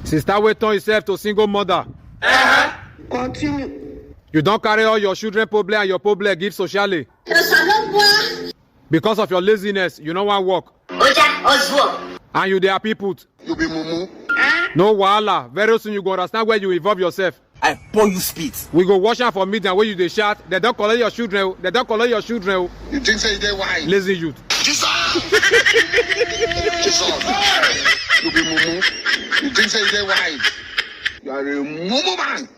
Sister wey turn yourself to single mother. Continue. You don't carry all your children problem and your problem give socially. Because of your laziness, you no wan work. And you dey happy put. You be mumu. No wahala. Very soon you go understand where you involve yourself. I pour you spit. We go wash am for midnight where you dey shout. They don't collect your children. They don't collect your children. You think say they wise? Lazy youth. Jesus! Jesus! You be mumu. You think say they wise? You are a mumu man.